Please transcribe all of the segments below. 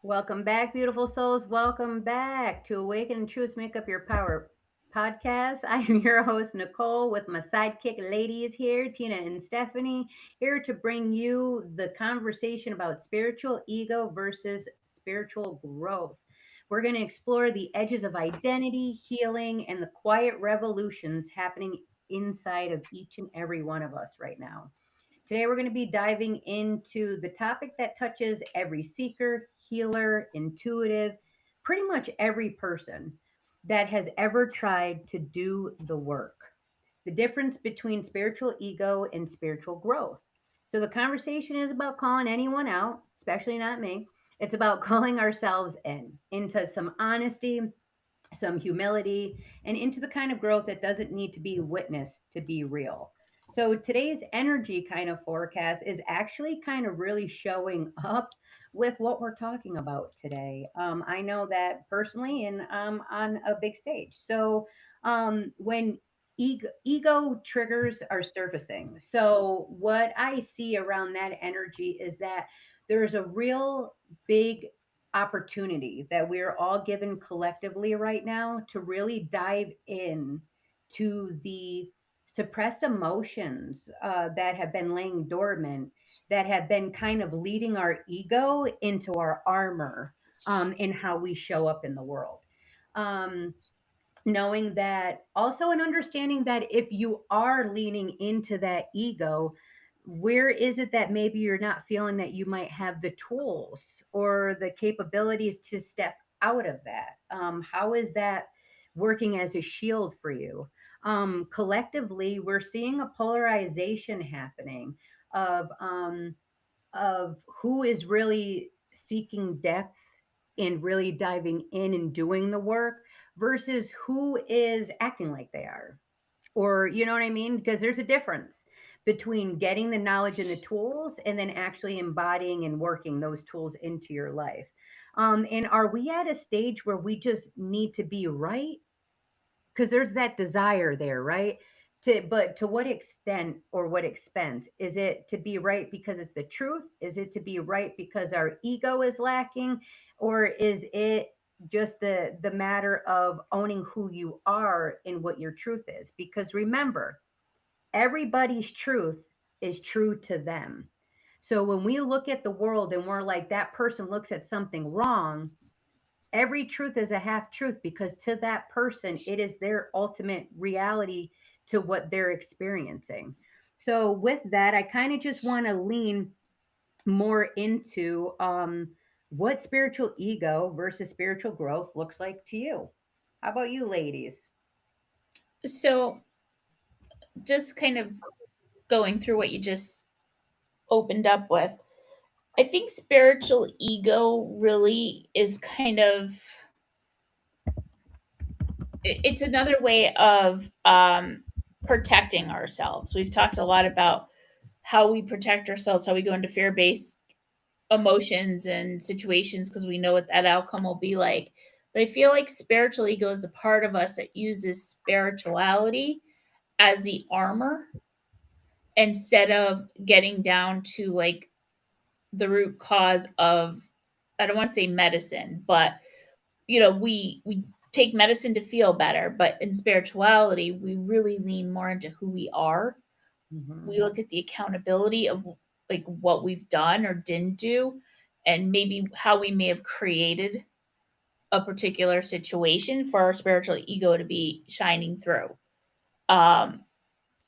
Welcome back, beautiful souls. Welcome back to Awaken and Truth Make Up Your Power podcast. I am your host, Nicole, with my sidekick ladies here, Tina and Stephanie, here to bring you the conversation about spiritual ego versus spiritual growth. We're going to explore the edges of identity, healing, and the quiet revolutions happening inside of each and every one of us right now. Today, we're going to be diving into the topic that touches every seeker, healer, intuitive, pretty much every person that has ever tried to do the work. The difference between spiritual ego and spiritual growth. So, the conversation is about calling anyone out, especially not me. It's about calling ourselves into some honesty, some humility, and into the kind of growth that doesn't need to be witnessed to be real. So today's energy kind of forecast is actually kind of really showing up with what we're talking about today. I know that personally, and on a big stage. So when ego triggers are surfacing, so what I see around that energy is that there's a real big opportunity that we're all given collectively right now to really dive in to the suppressed emotions that have been laying dormant, that have been kind of leading our ego into our armor in how we show up in the world. Um, Knowing that also, and understanding that if you are leaning into that ego, where is it that maybe you're not feeling that you might have the tools or the capabilities to step out of that? How is that working as a shield for you? Collectively, we're seeing a polarization happening of um, of who is really seeking depth and really diving in and doing the work versus who is acting like they are. Or, you know what I mean? Because there's a difference between getting the knowledge and the tools and then actually embodying and working those tools into your life. And are we at a stage where we just need to be right? Because there's that desire there, right? But to what extent or what expense? Is it to be right because it's the truth? Is it to be right because our ego is lacking? Or is it just the matter of owning who you are and what your truth is? Because remember, everybody's truth is true to them. So when we look at the world and we're like, that person looks at something wrong, every truth is a half truth because to that person, it is their ultimate reality to what they're experiencing. So, with that, I kind of just want to lean more into what spiritual ego versus spiritual growth looks like to you. How about you, ladies? So, just kind of going through what you just opened up with, I think spiritual ego really is kind of it's another way of protecting ourselves. We've talked a lot about how we protect ourselves, how we go into fear-based emotions and situations because we know what that outcome will be like. But I feel like spiritual ego is a part of us that uses spirituality as the armor instead of getting down to like the root cause of, I don't want to say medicine, but we take medicine to feel better, but in spirituality, we really lean more into who we are. Hmm. We look at the accountability of like what we've done or didn't do and maybe how we may have created a particular situation for our spiritual ego to be shining through. Um,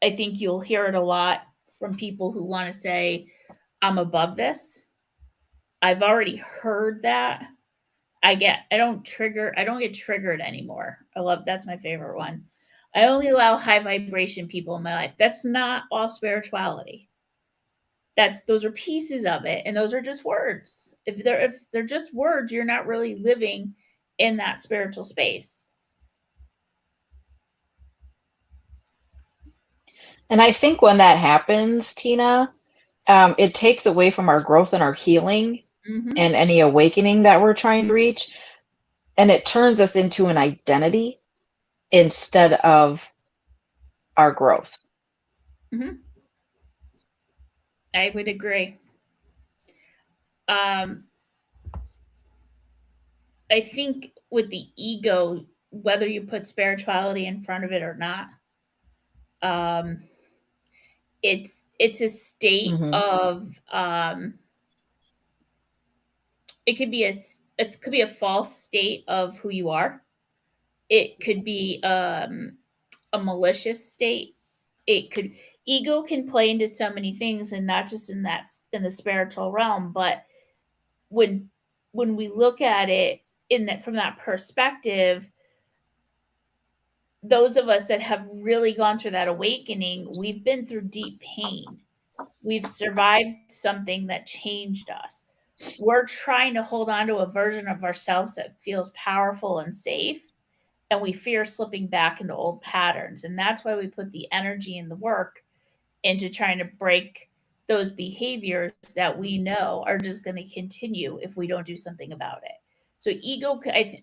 I think you'll hear it a lot from people who want to say, I'm above this. I've already heard that. I don't get triggered anymore. I love That's my favorite one. I only allow high vibration people in my life. That's not all spirituality. Those are pieces of it and those are just words. If they're just words, you're not really living in that spiritual space. And I think when that happens, Tina, it takes away from our growth and our healing Mhm. and any awakening that we're trying to reach. And it turns us into an identity instead of our growth. Mhm. I would agree. Um I think with the ego, whether you put spirituality in front of it or not, um, it's a state Mhm. of it could be it could be a false state of who you are. It could be a malicious state. It could ego can play into so many things, and not just in in the spiritual realm, but when when we look at it in that from that perspective, those of us that have really gone through that awakening, we've been through deep pain. We've survived something that changed us. We're trying to hold on to a version of ourselves that feels powerful and safe, and we fear slipping back into old patterns. And that's why we put the energy and the work into trying to break those behaviors that we know are just going to continue if we don't do something about it. So ego,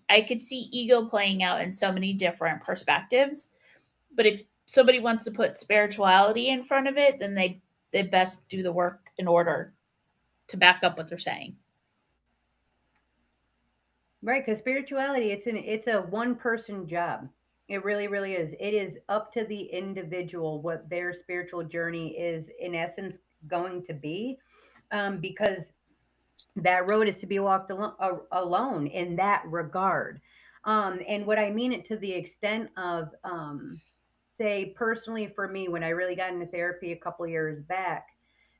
I could see ego playing out in so many different perspectives. But if somebody wants to put spirituality in front of it, then they best do the work in order to back up what they're saying. Right, because spirituality, it's a one person job. It really, really is. It is up to the individual what their spiritual journey is in essence going to be, because that road is to be walked alone in that regard. And what I mean it to the extent of, say, personally for me, when I really got into therapy a couple years back,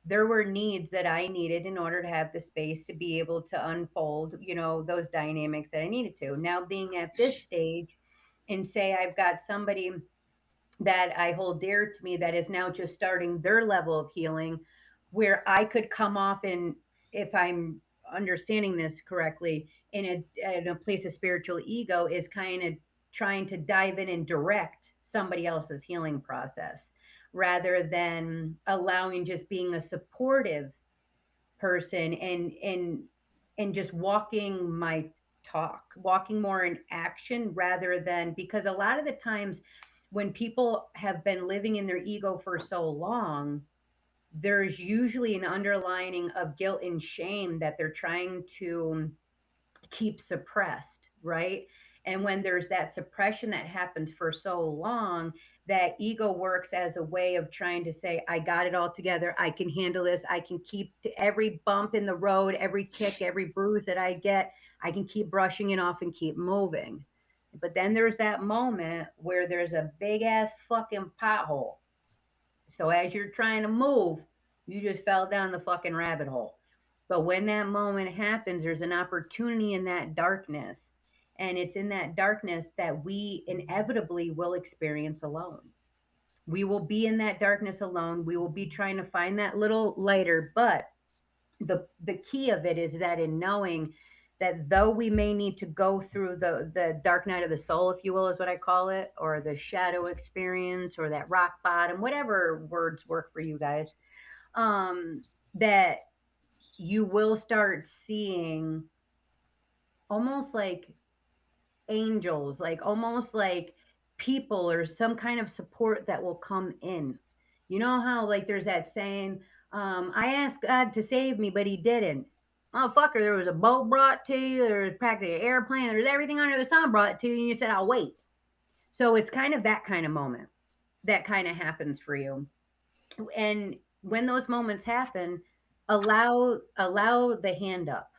there were needs that I needed in order to have the space to be able to unfold, those dynamics that I needed to. Now, being at this stage, and say I've got somebody that I hold dear to me that is now just starting their level of healing, where I could come off in, if I'm understanding this correctly, in a place of spiritual ego, is kind of trying to dive in and direct somebody else's healing process rather than allowing just being a supportive person and just walking my talk, walking more in action rather than, because a lot of the times when people have been living in their ego for so long, there's usually an underlining of guilt and shame that they're trying to keep suppressed, right? And when there's that suppression that happens for so long, that ego works as a way of trying to say, I got it all together. I can handle this. I can keep to every bump in the road, every kick, every bruise that I get, I can keep brushing it off and keep moving. But then there's that moment where there's a big ass fucking pothole. So as you're trying to move, you just fell down the fucking rabbit hole. But when that moment happens, there's an opportunity in that darkness. And it's in that darkness that we inevitably will experience alone. We will be in that darkness alone. We will be trying to find that little lighter. But the key of it is that in knowing that though we may need to go through the dark night of the soul, if you will, is what I call it, or the shadow experience, or that rock bottom, whatever words work for you guys, that you will start seeing almost like angels, like almost like people or some kind of support that will come in. You know how, like, there's that saying, I asked God to save me, but he didn't. Motherfucker, there was a boat brought to you, there was practically an airplane, there's everything under the sun brought to you, and you said, I'll wait. So it's kind of that kind of moment that kind of happens for you. And when those moments happen, allow the hand up,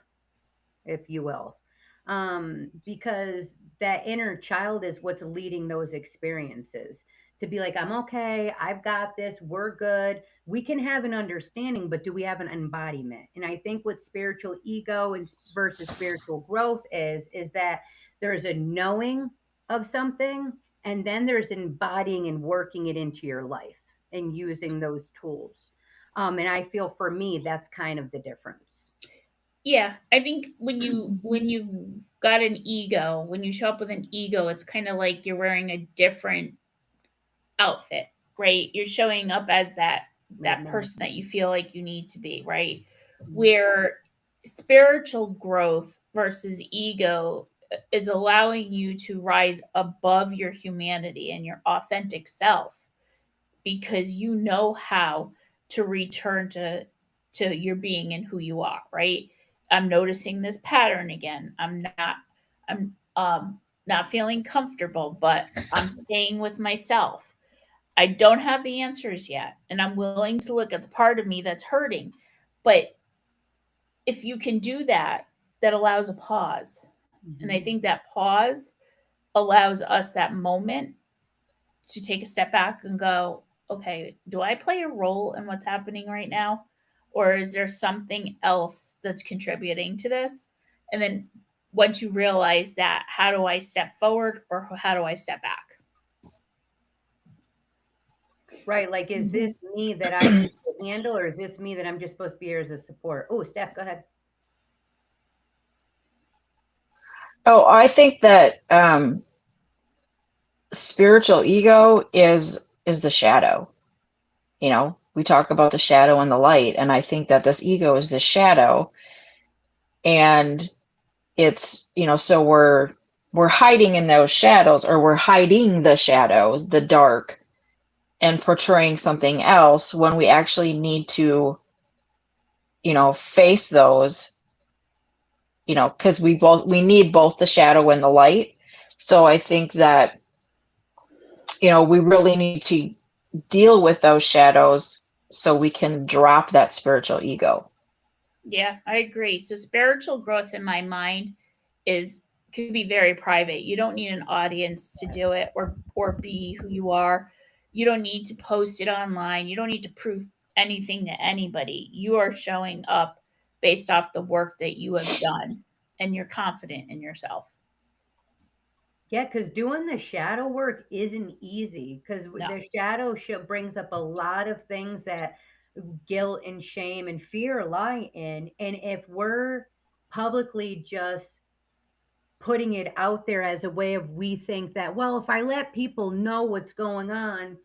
if you will, because that inner child is what's leading those experiences. To be like, I'm okay, I've got this, we're good. We can have an understanding, but do we have an embodiment? And I think what spiritual ego and versus spiritual growth is that there's a knowing of something, and then there's embodying and working it into your life and using those tools. And I feel for me, that's kind of the difference. Yeah, I think when you've got an ego, when you show up with an ego, it's kind of like you're wearing a different outfit, right? You're showing up as that Amen. person that you feel like you need to be, right? Where spiritual growth versus ego is allowing you to rise above your humanity and your authentic self because you know how to return to your being and who you are, right? I'm noticing this pattern again. I'm not feeling comfortable, but I'm staying with myself. I don't have the answers yet, and I'm willing to look at the part of me that's hurting. But if you can do that, that allows a pause. And I think that pause allows us that moment to take a step back and go, okay, do I play a role in what's happening right now? Or is there something else that's contributing to this? And then once you realize that, how do I step forward or how do I step back? Right. Like, is this me that I need to handle, or is this me that I'm just supposed to be here as a support? Oh, Steph, go ahead. Oh, I think that spiritual ego is the shadow. You know, we talk about the shadow and the light, and I think that this ego is the shadow, and it's, you know, so we're hiding in those shadows, or we're hiding the shadows, the dark, and portraying something else when we actually need to, you know, face those, you know, because we need both the shadow and the light. So I think that, you know, we really need to deal with those shadows so we can drop that spiritual ego. Yeah, I agree. So spiritual growth in my mind is could be very private. You don't need an audience to do it or be who you are. You don't need to post it online. You don't need to prove anything to anybody. You are showing up based off the work that you have done and you're confident in yourself. Yeah, because doing the shadow work isn't easy, because No. the shadow brings up a lot of things that guilt and shame and fear lie in. And if we're publicly just putting it out there as a way of, we think that, well, if I let people know what's going on,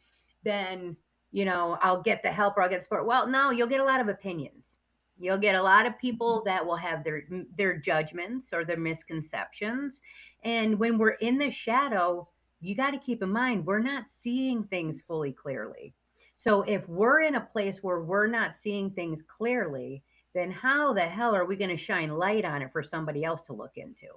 then, you know, I'll get the help or I'll get support. Well, no, you'll get a lot of opinions. You'll get a lot of people that will have their judgments or their misconceptions. And when we're in the shadow, you got to keep in mind we're not seeing things fully clearly. So if we're in a place where we're not seeing things clearly, then how the hell are we going to shine light on it for somebody else to look into?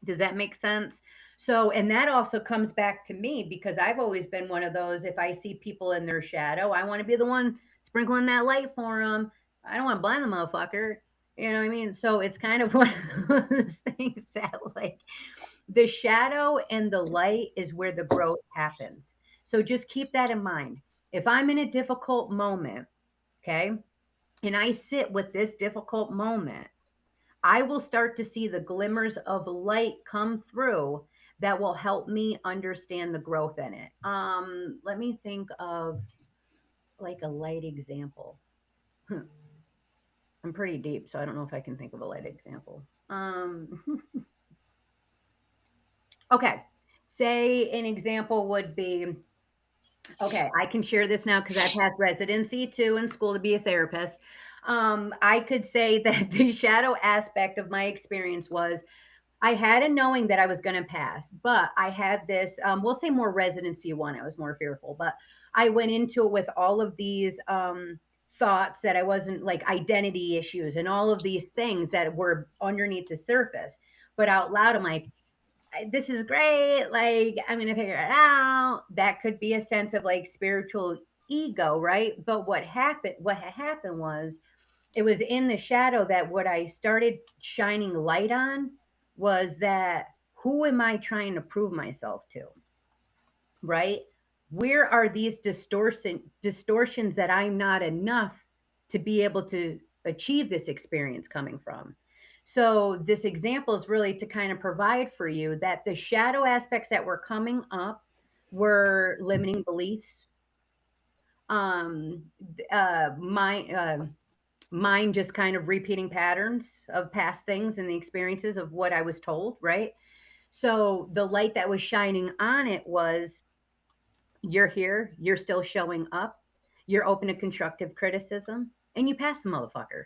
Does that make sense? So, and that also comes back to me, because I've always been one of those, if I see people in their shadow, I want to be the one sprinkling that light for them. I don't want to blind the motherfucker. You know what I mean? So it's kind of one of those things that, like, the shadow and the light is where the growth happens. So just keep that in mind. If I'm in a difficult moment, okay, and I sit with this difficult moment, I will start to see the glimmers of light come through that will help me understand the growth in it. Let me think of like a light example. I'm pretty deep, so I don't know if I can think of a light example. Okay. Say an example would be, okay, I can share this now because I passed residency too in school to be a therapist. I could say that the shadow aspect of my experience was I had a knowing that I was going to pass, but I had this, we'll say more residency one. I was more fearful, but I went into it with all of these thoughts that I wasn't, like, identity issues and all of these things that were underneath the surface. But out loud, I'm like, this is great. Like, I'm going to figure it out. That could be a sense of like spiritual ego, right? But what had happened was, it was in the shadow that what I started shining light on was that, who am I trying to prove myself to? Right? Where are these distortions that I'm not enough to be able to achieve this experience coming from? So this example is really to kind of provide for you that the shadow aspects that were coming up were limiting beliefs, um my mind just kind of repeating patterns of past things and the experiences of what I was told, right? So the light that was shining on it was, you're here, you're still showing up, you're open to constructive criticism, and you pass the motherfucker.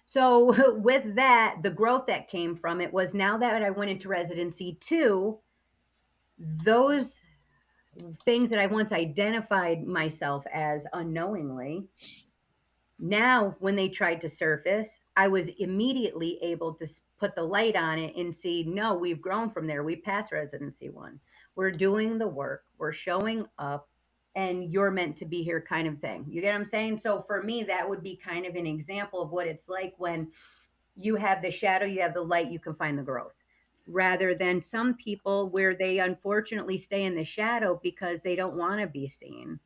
So with that, the growth that came from it was, now that I went into residency too, those things that I once identified myself as unknowingly, Now, when they tried to surface, I was immediately able to put the light on it and see, no, we've grown from there. We passed residency one. We're doing the work, we're showing up, and you're meant to be here, kind of thing. You get what I'm saying? So for me, that would be kind of an example of what it's like when you have the shadow, you have the light, you can find the growth. Rather than some people where they unfortunately stay in the shadow because they don't want to be seen,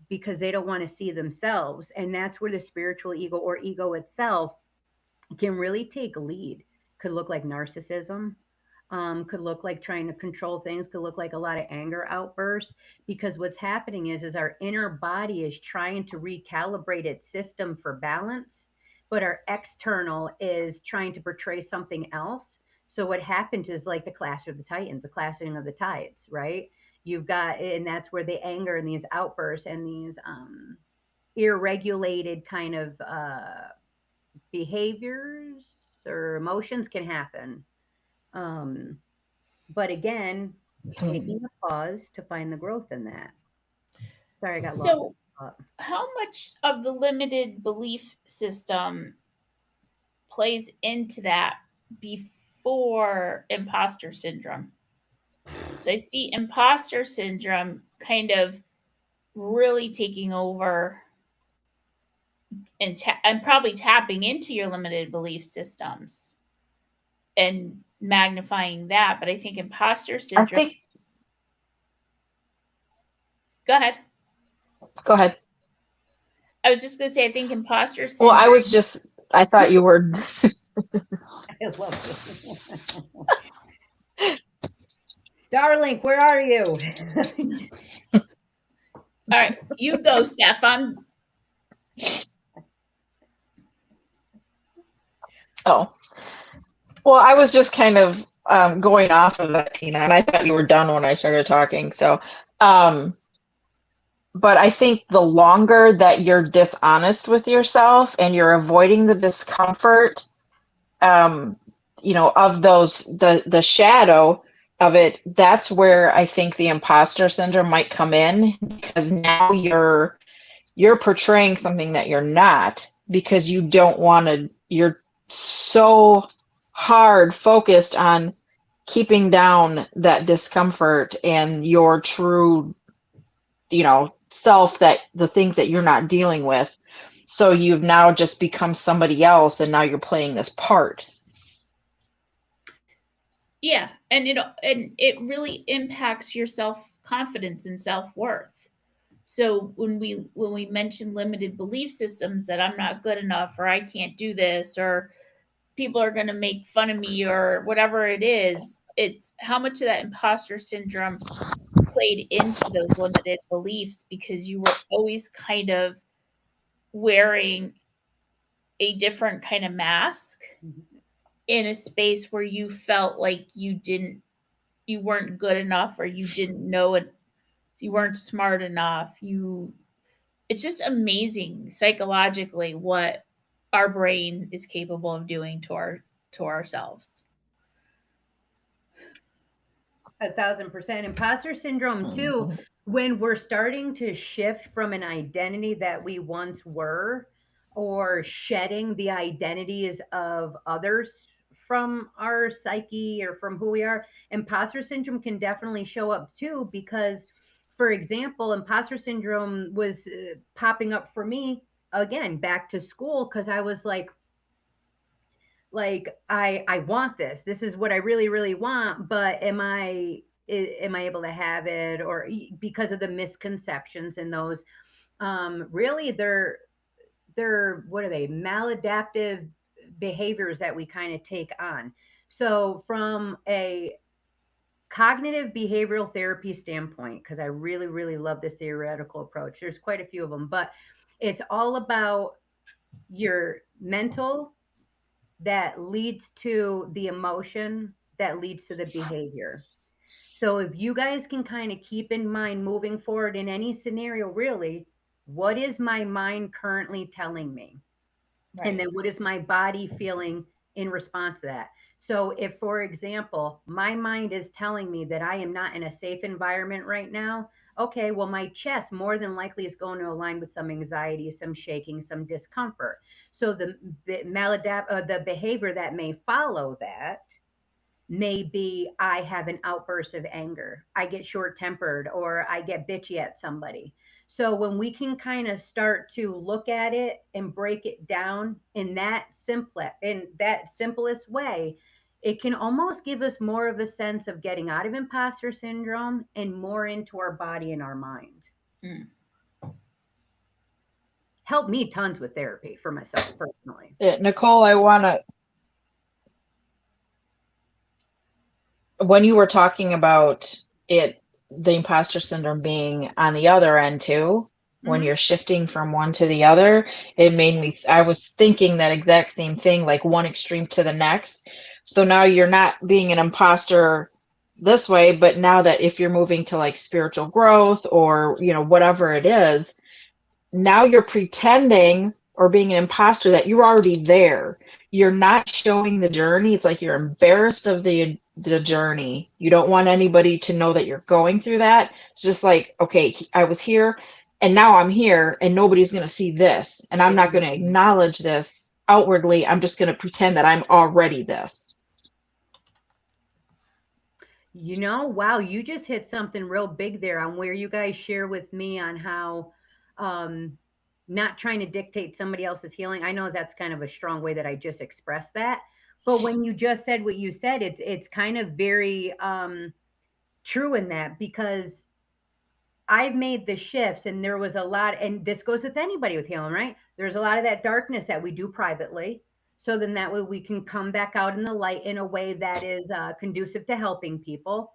because they don't want to see themselves. And that's where the spiritual ego or ego itself can really take lead. Could look like narcissism, could look like trying to control things, could look like a lot of anger outbursts. Because what's happening is our inner body is trying to recalibrate its system for balance, but our external is trying to portray something else. So what happens is like the clash of the titans, the clashing of the tides, right? You've got, and that's where the anger and these outbursts and these irregulated kind of behaviors or emotions can happen. um, but again, taking a pause to find the growth in that. Sorry, I got lost. So, how much of the limited belief system plays into that before imposter syndrome? So, I see imposter syndrome kind of really taking over and probably tapping into your limited belief systems and magnifying that. But I think imposter I syndrome. think. Go ahead. Go ahead. I was just going to say, I think imposter Well, syndrome. I thought you were. I love it. Starlink, where are you? All right, you go, Stefan. Oh, well, I was just kind of going off of that, Tina, and I thought you were done when I started talking. So, but I think the longer that you're dishonest with yourself and you're avoiding the discomfort, of the shadow of it, that's where I think the imposter syndrome might come in, because now you're portraying something that you're not, because you don't want to, you're so hard focused on keeping down that discomfort and your true, self, that the things that you're not dealing with. So you've now just become somebody else, and now you're playing this part. Yeah, and it really impacts your self-confidence and self-worth. So when we mention limited belief systems, that I'm not good enough, or I can't do this, or people are going to make fun of me, or whatever it is, it's how much of that imposter syndrome played into those limited beliefs, because you were always kind of wearing a different kind of mask in a space where you felt like you weren't good enough, or you didn't know it, you weren't smart enough. It's just amazing psychologically what our brain is capable of doing to ourselves. 1,000%. Imposter syndrome, too, when we're starting to shift from an identity that we once were, or shedding the identities of others from our psyche or from who we are. Imposter syndrome can definitely show up too, because, for example, imposter syndrome was popping up for me again back to school, because I was like I want this. This is what I really really want, but am I able to have it? Or because of the misconceptions and those, really they're what are they, maladaptive behaviors that we kind of take on. So from a cognitive behavioral therapy standpoint, because I really really love this theoretical approach, there's quite a few of them, but it's all about your mental that leads to the emotion that leads to the behavior. So if you guys can kind of keep in mind moving forward in any scenario, really, what is my mind currently telling me? Right. And then what is my body feeling in response to that? So if, for example, my mind is telling me that I am not in a safe environment right now, okay, well, my chest more than likely is going to align with some anxiety, some shaking, some discomfort. So the behavior that may follow that may be I have an outburst of anger, I get short tempered, or I get bitchy at somebody. So when we can kind of start to look at it and break it down in that simplest way, it can almost give us more of a sense of getting out of imposter syndrome and more into our body and our mind. Mm. Helped me tons with therapy for myself personally. Nicole, when you were talking about it, the imposter syndrome being on the other end too, when Mhm. you're shifting from one to the other, it made me, I was thinking that exact same thing, like one extreme to the next. So now you're not being an imposter this way, but now that if you're moving to like spiritual growth or, whatever it is, now you're pretending or being an imposter that you're already there. You're not showing the journey. It's like you're embarrassed of the journey. You don't want anybody to know that you're going through that. It's just like, okay, I was here and now I'm here and nobody's going to see this and I'm not going to acknowledge this outwardly. I'm just going to pretend that I'm already this. Wow, you just hit something real big there on where you guys share with me on how um not trying to dictate somebody else's healing. I know that's kind of a strong way that I just expressed that. But when you just said what you said, it's kind of very true in that because I've made the shifts and there was a lot, and this goes with anybody with healing, right? There's a lot of that darkness that we do privately. So then that way we can come back out in the light in a way that is conducive to helping people.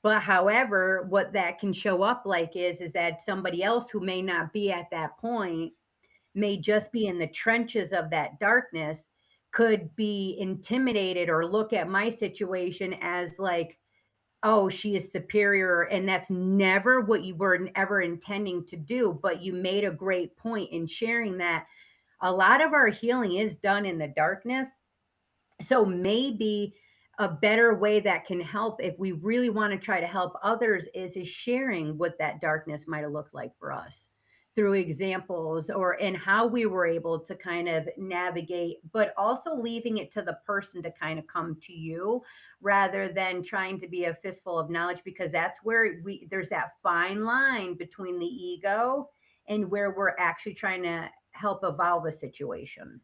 But however, what that can show up like is that somebody else who may not be at that point may just be in the trenches of that darkness could be intimidated or look at my situation as like, oh, she is superior. And that's never what you were ever intending to do. But you made a great point in sharing that a lot of our healing is done in the darkness. So maybe a better way that can help if we really want to try to help others is sharing what that darkness might have looked like for us through examples or in how we were able to kind of navigate, but also leaving it to the person to kind of come to you rather than trying to be a fistful of knowledge, because that's where there's that fine line between the ego and where we're actually trying to help evolve a situation.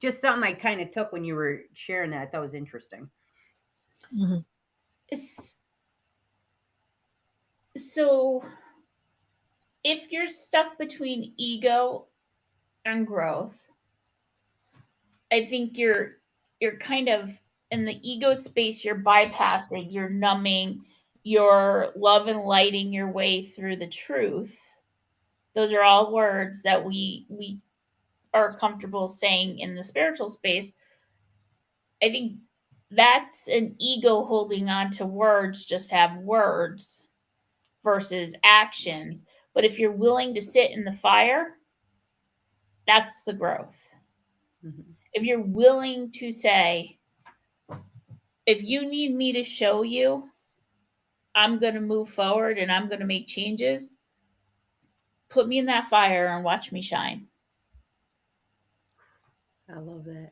Just something I kind of took when you were sharing that. I thought was interesting. Mm-hmm. So if you're stuck between ego and growth, I think you're kind of in the ego space, you're bypassing, you're numbing, you're love and lighting your way through the truth. Those are all words that we are comfortable saying in the spiritual space. I think that's an ego holding on to words, just have words versus actions. But if you're willing to sit in the fire, that's the growth. Mm-hmm. If you're willing to say, if you need me to show you, I'm going to move forward and I'm going to make changes, put me in that fire and watch me shine. I love that.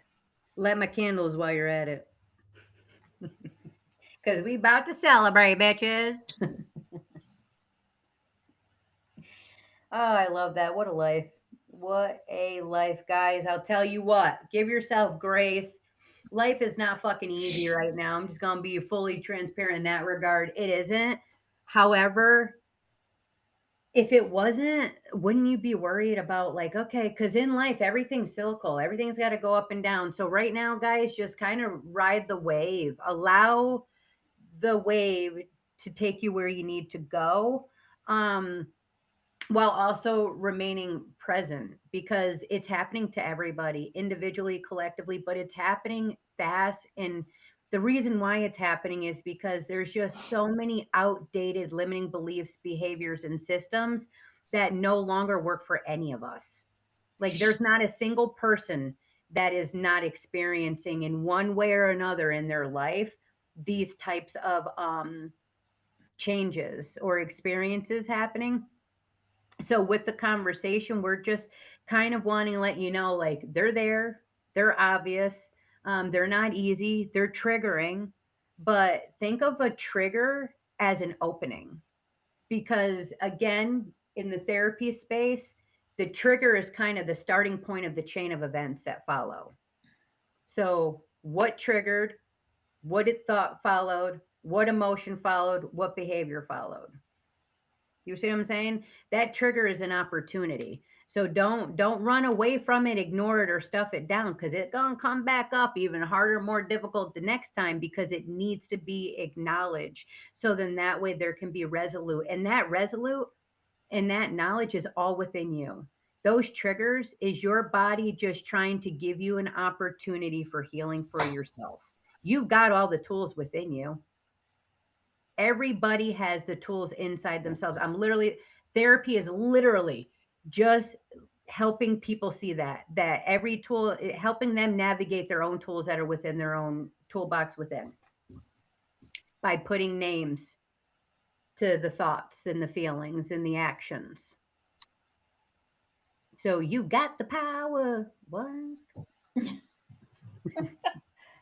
Light my candles while you're at it. Because we about to celebrate, bitches. Oh, I love that. What a life. What a life, guys. I'll tell you what, give yourself grace. Life is not fucking easy right now. I'm just going to be fully transparent in that regard. It isn't. However, if it wasn't, wouldn't you be worried about like, okay, because in life, everything's cyclical, everything's got to go up and down. So, right now, guys, just kind of ride the wave, allow the wave to take you where you need to go. Um, while also remaining present because it's happening to everybody individually, collectively, but it's happening fast. And the reason why it's happening is because there's just so many outdated limiting beliefs, behaviors, and systems that no longer work for any of us. Like, there's not a single person that is not experiencing in one way or another in their life these types of changes or experiences happening. So with the conversation, we're just kind of wanting to let you know, like, they're there, they're obvious, they're not easy, they're triggering, but think of a trigger as an opening. Because again, in the therapy space, the trigger is kind of the starting point of the chain of events that follow. So what triggered, what it thought followed, what emotion followed, what behavior followed. You see what I'm saying? That trigger is an opportunity. So don't run away from it, ignore it, or stuff it down, because it's gonna come back up even harder, more difficult the next time, because it needs to be acknowledged. So then that way there can be resolute. And that resolute and that knowledge is all within you. Those triggers is your body just trying to give you an opportunity for healing for yourself. You've got all the tools within you. Everybody has the tools inside themselves. Therapy is literally just helping people see that every tool, helping them navigate their own tools that are within their own toolbox within, by putting names to the thoughts and the feelings and the actions. So you got the power. What?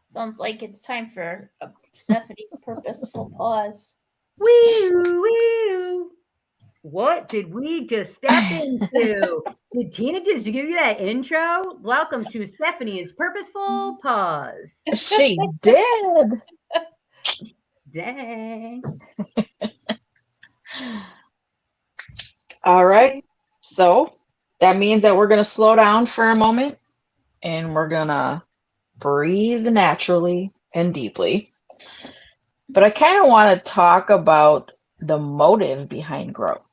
Sounds like it's time for Stephanie's purposeful pause. Wee wee. What did we just step into? Did Tina just give you that intro? Welcome to Stephanie's Purposeful Pause. She did. Dang. All right. So that means that we're going to slow down for a moment and we're going to breathe naturally and deeply. But I kind of want to talk about the motive behind growth.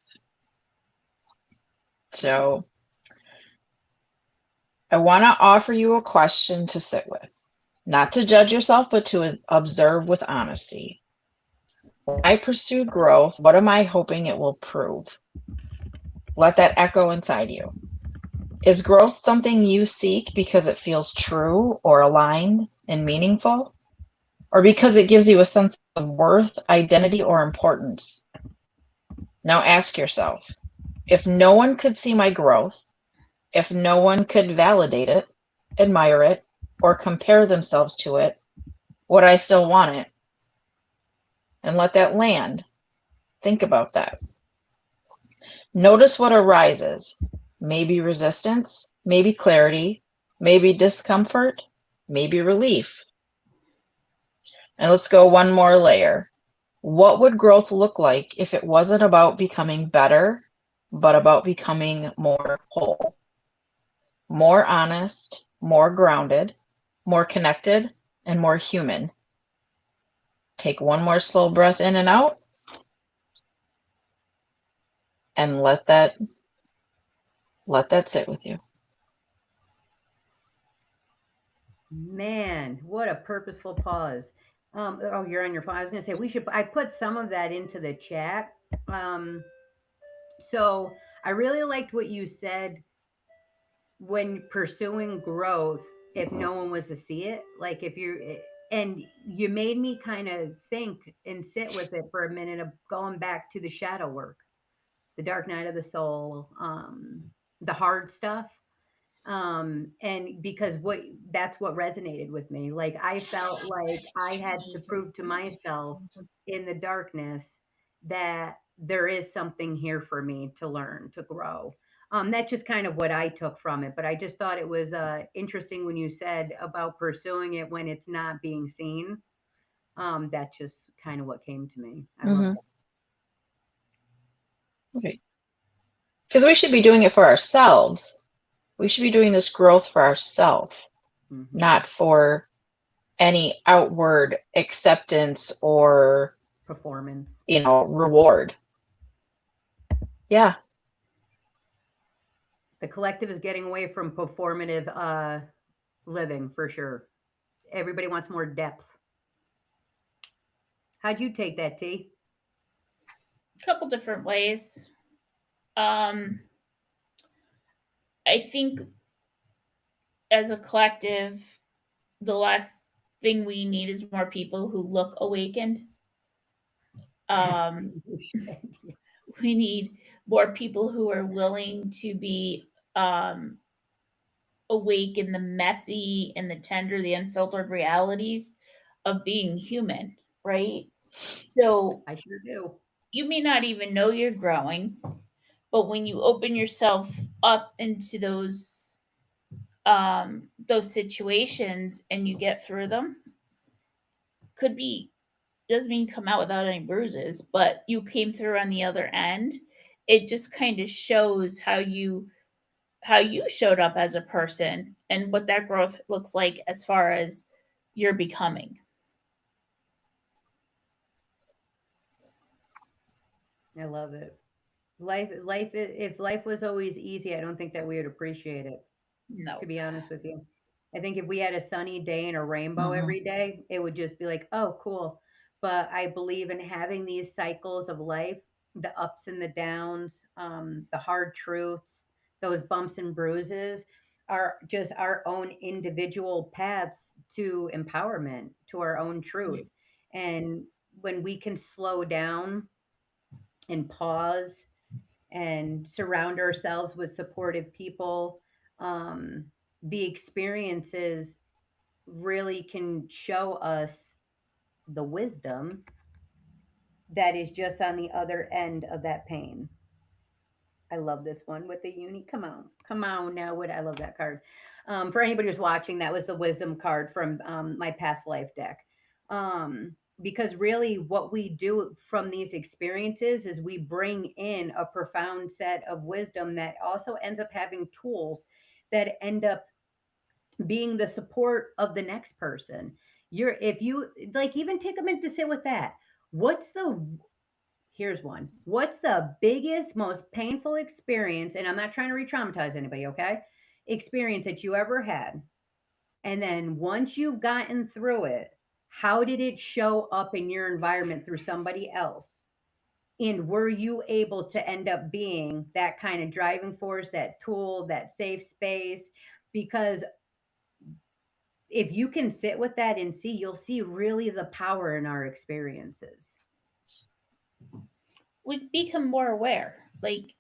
So I want to offer you a question to sit with, not to judge yourself, but to observe with honesty. When I pursue growth, what am I hoping it will prove? Let that echo inside you. Is growth something you seek because it feels true or aligned and meaningful? Or because it gives you a sense of worth, identity, or importance? Now ask yourself, if no one could see my growth, if no one could validate it, admire it, or compare themselves to it, would I still want it? And let that land. Think about that. Notice what arises. Maybe resistance, maybe clarity, maybe discomfort, maybe relief. And let's go one more layer. What would growth look like if it wasn't about becoming better, but about becoming more whole, more honest, more grounded, more connected, and more human? Take one more slow breath in and out. And let that sit with you. Man, what a purposeful pause. Oh, you're on your phone. I was going to say I put some of that into the chat. So I really liked what you said when pursuing growth, if no one was to see it, like if you, and you made me kind of think and sit with it for a minute of going back to the shadow work, the dark night of the soul, the hard stuff. And because that's what resonated with me. Like I felt like I had to prove to myself in the darkness that there is something here for me to learn, to grow. That's just kind of what I took from it. But I just thought it was interesting when you said about pursuing it when it's not being seen. That's just kind of what came to me. I love that. Okay. Because we should be doing it for ourselves. We should be doing this growth for ourselves, not for any outward acceptance or performance, reward. Yeah. The collective is getting away from performative living for sure. Everybody wants more depth. How'd you take that, T? A couple different ways. I think as a collective, the last thing we need is more people who look awakened. Um, You should. we need more people who are willing to be um, awake in the messy and the tender, the unfiltered realities of being human, right? So I sure do. you may not even know you're growing, but when you open yourself up into those situations and you get through them, could be doesn't mean come out without any bruises, but you came through on the other end. It just kind of shows how you showed up as a person and what that growth looks like as far as your becoming. I love it. If life was always easy, I don't think that we would appreciate it, to No. be honest with you. I think if we had a sunny day and a rainbow Mhm. every day, it would just be like, oh, cool. But I believe in having these cycles of life, the ups and the downs, the hard truths, those bumps and bruises are just our own individual paths to empowerment, to our own truth. And when we can slow down and pause and surround ourselves with supportive people, um, the experiences really can show us the wisdom that is just on the other end of that pain. I love this one with the uni. Come on now. What I love that card. For anybody who's watching, that was the wisdom card from my past life deck. Because really, what we do from these experiences is we bring in a profound set of wisdom that also ends up having tools that end up being the support of the next person. If you like, even take a minute to sit with that. What's the Here's one. What's the biggest, most painful experience? And I'm not trying to re traumatize anybody, okay? Experience that you ever had. And then once you've gotten through it, how did it show up in your environment through somebody else? And were you able to end up being that kind of driving force, that tool, that safe space? Because if you can sit with that and see, you'll see really the power in our experiences. We become more aware. Like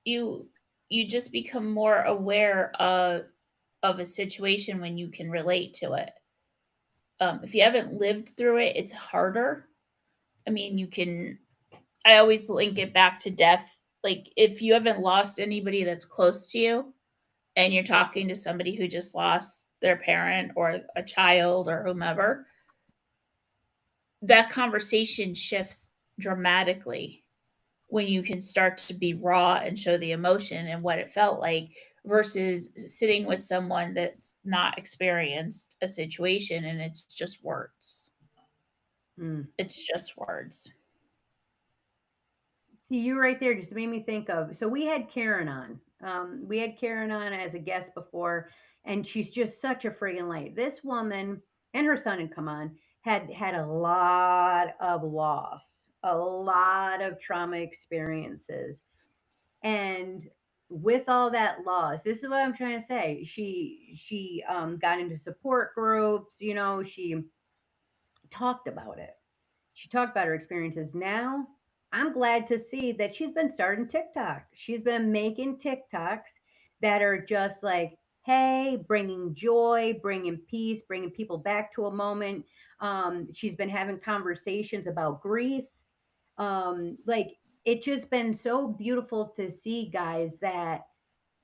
you you just become more aware of a situation when you can relate to it. If you haven't lived through it, it's harder. I mean, I always link it back to death. Like if you haven't lost anybody that's close to you and you're talking to somebody who just lost their parent or a child or whomever, that conversation shifts dramatically when you can start to be raw and show the emotion and what it felt like versus sitting with someone that's not experienced a situation and it's just words. Mm. It's just words. See, you right there just made me think of. So we had Karen on. We had Karen on as a guest before, and she's just such a friggin' light. This woman and her son had come on, had a lot of loss, a lot of trauma experiences, and with all that loss, this is what I'm trying to say. She got into support groups. She talked about it. She talked about her experiences. Now, I'm glad to see that she's been starting TikTok. She's been making TikToks that are just like, hey, bringing joy, bringing peace, bringing people back to a moment. She's been having conversations about grief. Like, it's just been so beautiful to see, guys, that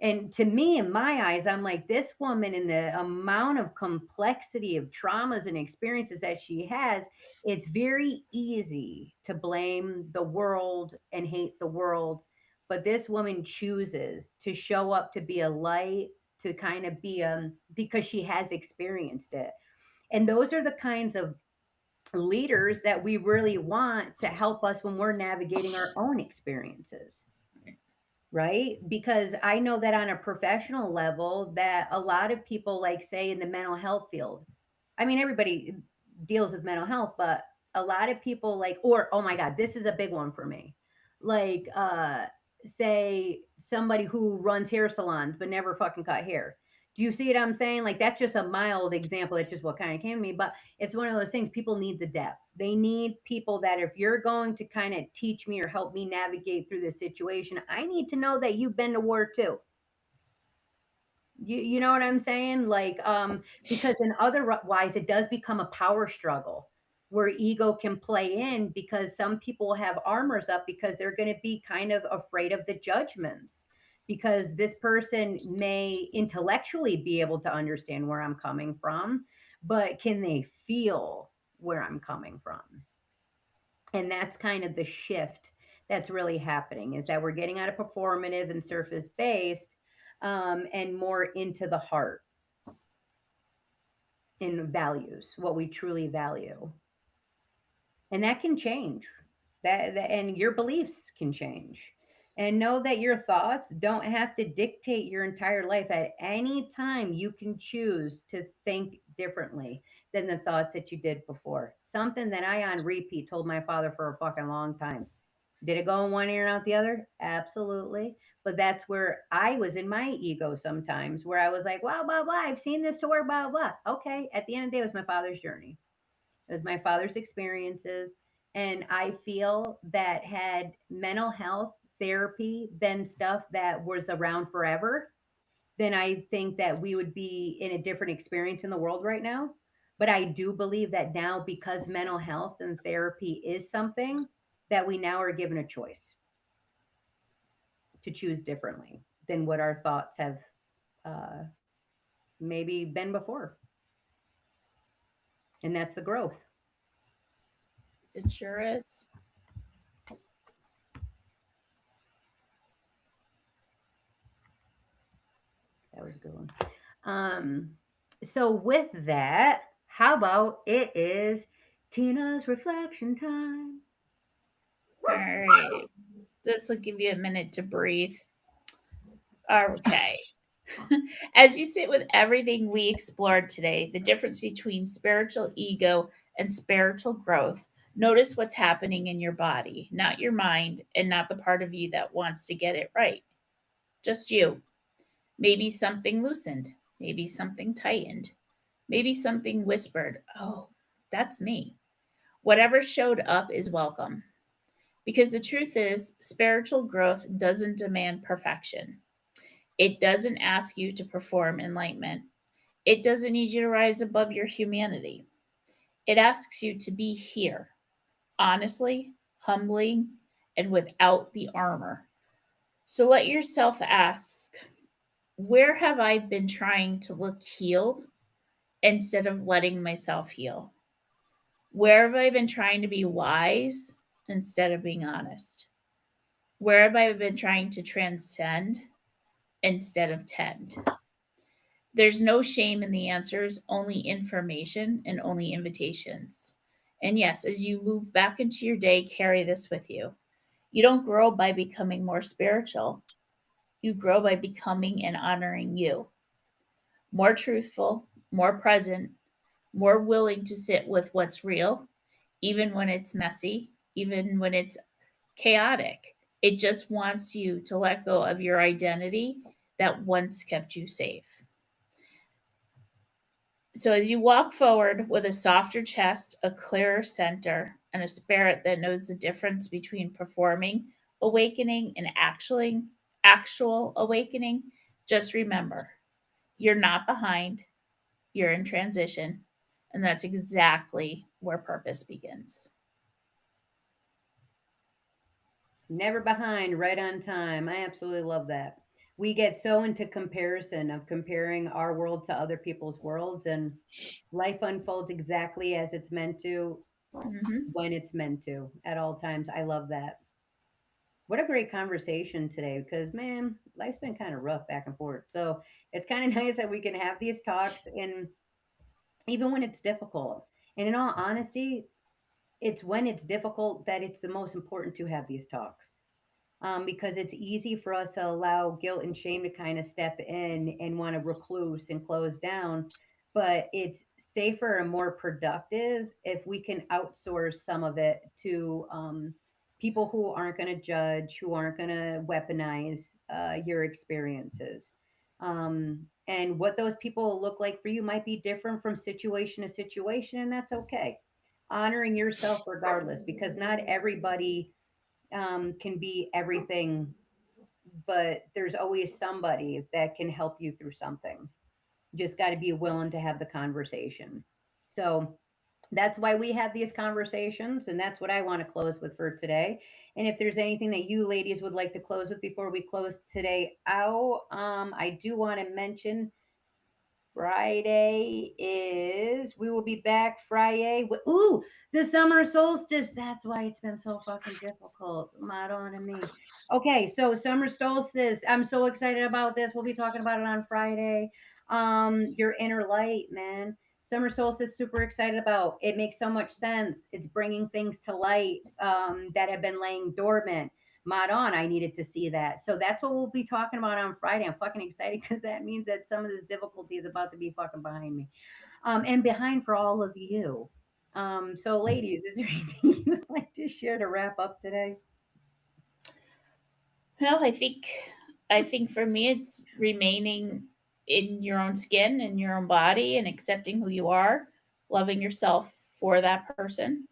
and to me, in my eyes, I'm like, this woman and the amount of complexity of traumas and experiences that she has, it's very easy to blame the world and hate the world. But this woman chooses to show up to be a light, to kind of be because she has experienced it. And those are the kinds of leaders that we really want to help us when we're navigating our own experiences, right? Because I know that on a professional level that a lot of people, like, say, in the mental health field, I mean, everybody deals with mental health, but a lot of people, like, or oh my god, this is a big one for me. Like, say somebody who runs hair salons but never fucking cut hair. Do you see what I'm saying? Like that's just a mild example. It's just what kind of came to me, but it's one of those things. People need the depth. They need people that if you're going to kind of teach me or help me navigate through this situation, I need to know that you've been to war too. You know what I'm saying? Like, because in otherwise it does become a power struggle where ego can play in because some people have armors up because they're going to be kind of afraid of the judgments because this person may intellectually be able to understand where I'm coming from, but can they feel where I'm coming from? And that's kind of the shift that's really happening is that we're getting out of performative and surface based, and more into the heart in values, what we truly value. And that can change. And your beliefs can change. And know that your thoughts don't have to dictate your entire life. At any time, you can choose to think differently than the thoughts that you did before. Something that I on repeat told my father for a fucking long time. Did it go in one ear and out the other? Absolutely. But that's where I was in my ego sometimes, where I was like, wow, blah, blah, I've seen this to work, blah, blah. Okay. At the end of the day, it was my father's journey, it was my father's experiences. And I feel that had mental health therapy been stuff that was around forever, then I think that we would be in a different experience in the world right now. But I do believe that now, because mental health and therapy is something that we now are given a choice to choose differently than what our thoughts have uh, maybe been before. And that's the growth. It sure is. That was a good one. So with that, how about it is Tina's reflection time? All right. This will give you a minute to breathe. Okay. As you sit with everything we explored today, the difference between spiritual ego and spiritual growth, notice what's happening in your body, not your mind, and not the part of you that wants to get it right. Just you. Maybe something loosened, maybe something tightened, maybe something whispered, "Oh, that's me." Whatever showed up is welcome. Because the truth is, spiritual growth doesn't demand perfection. It doesn't ask you to perform enlightenment. It doesn't need you to rise above your humanity. It asks you to be here, honestly, humbly, and without the armor. So let yourself ask, where have I been trying to look healed instead of letting myself heal? Where have I been trying to be wise instead of being honest? Where have I been trying to transcend instead of tend? There's no shame in the answers, only information and only invitations. And yes, as you move back into your day, carry this with you. You don't grow by becoming more spiritual, you grow by becoming and honoring you. More truthful, more present, more willing to sit with what's real, even when it's messy, even when it's chaotic. It just wants you to let go of your identity that once kept you safe. So, as you walk forward with a softer chest, a clearer center, and a spirit that knows the difference between performing awakening and actual awakening, just remember you're not behind, you're in transition, and that's exactly where purpose begins. Never behind, right on time. I absolutely love that. We get so into comparison of comparing our world to other people's worlds, and life unfolds exactly as it's meant to Hmm. when it's meant to at all times. I love that. What a great conversation today because, man, life's been kind of rough back and forth. So it's kind of nice that we can have these talks, and even when it's difficult. And in all honesty, it's when it's difficult that it's the most important to have these talks, because it's easy for us to allow guilt and shame to kind of step in and want to recluse and close down. But it's safer and more productive if we can outsource some of it to people who aren't going to judge, who aren't going to weaponize your experiences. And what those people look like for you might be different from situation to situation, and that's okay. Honoring yourself regardless, because not everybody can be everything, but there's always somebody that can help you through something. You just got to be willing to have the conversation. So that's why we have these conversations, and that's what I want to close with for today. And if there's anything that you ladies would like to close with before we close today out, I do want to mention Friday is we will be back Friday. Ooh, the summer solstice. That's why it's been so fucking difficult. Madonna and me. Okay, so summer solstice. I'm so excited about this. We'll be talking about it on Friday. Your inner light, man. Summer solstice, super excited about. It makes so much sense. It's bringing things to light that have been laying dormant. Mod on, I needed to see that. So that's what we'll be talking about on Friday. I'm fucking excited because that means that some of this difficulty is about to be fucking behind me. And behind for all of you. So ladies, is there anything you would like to share to wrap up today? Well, I think for me it's remaining in your own skin, in your own body, and accepting who you are, loving yourself for that person.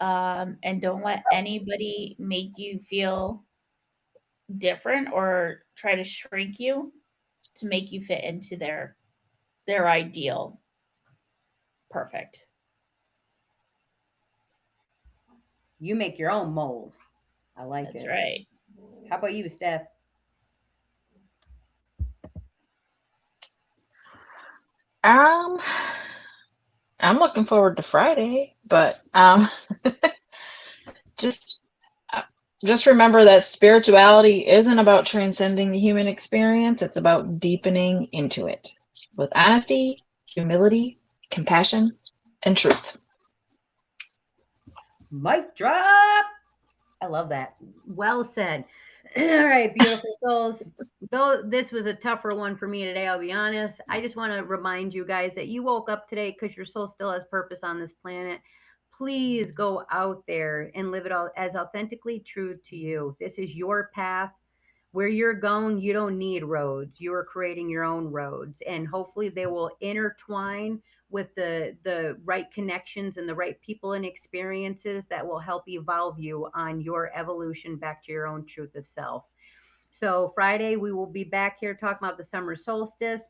And don't let anybody make you feel different or try to shrink you to make you fit into their ideal perfect. You make your own mold. I like That's it. right. How about you, Steph? Um, I'm looking forward to Friday, but just uh, just remember that spirituality isn't about transcending the human experience. It's about deepening into it with honesty, humility, compassion, and truth. Mic drop. I love that. Well said. All right, beautiful souls. Though this was a tougher one for me today, I'll be honest. I just want to remind you guys that you woke up today because your soul still has purpose on this planet. Please go out there and live it all as authentically true to you. This is your path. Where you're going, you don't need roads. You are creating your own roads, and hopefully they will intertwine with the right connections and the right people and experiences that will help evolve you on your evolution back to your own truth of self. So Friday we will be back here talking about the summer solstice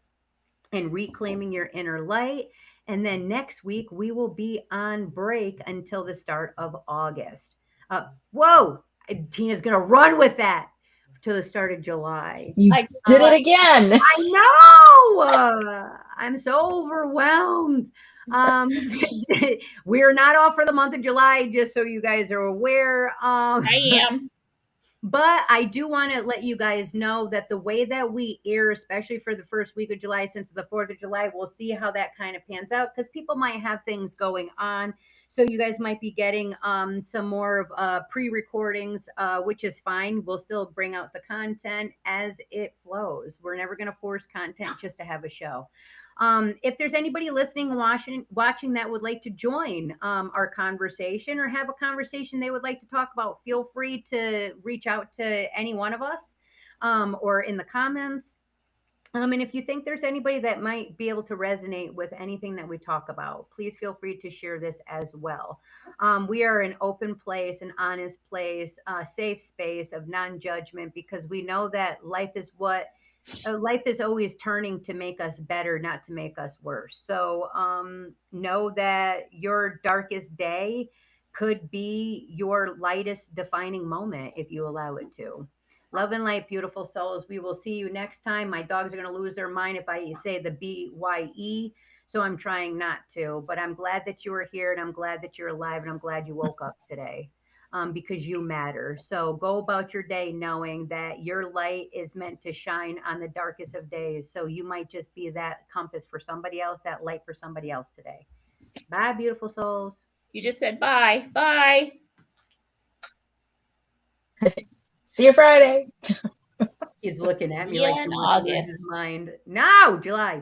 and reclaiming your inner light. And then next week we will be on break until the start of August. Whoa, Tina's gonna run with that to the start of July. You I did it again. I know. I'm so overwhelmed. We're not off for the month of July, just so you guys are aware. I am. But I do want to let you guys know that the way that we air, especially for the first week of July, since the 4th of July, we'll see how that kind of pans out because people might have things going on. So you guys might be getting some more of pre-recordings, which is fine. We'll still bring out the content as it flows. We're never going to force content just to have a show. If there's anybody listening, watching that would like to join our conversation or have a conversation they would like to talk about, feel free to reach out to any one of us or in the comments. And if you think there's anybody that might be able to resonate with anything that we talk about, please feel free to share this as well. We are an open place, an honest place, a safe space of non-judgment because we know that life is always turning to make us better, not to make us worse. So know that your darkest day could be your lightest defining moment if you allow it to. Love and light, beautiful souls. We will see you next time. My dogs are going to lose their mind if I say the BYE. So I'm trying not to, but I'm glad that you are here and I'm glad that you're alive and I'm glad you woke up today. Because you matter. So go about your day knowing that your light is meant to shine on the darkest of days. So you might just be that compass for somebody else, that light for somebody else today. Bye, beautiful souls. You just said bye. Bye. See you Friday. He's looking at me Yeah, like he in wants to lose his August. mind. No, July.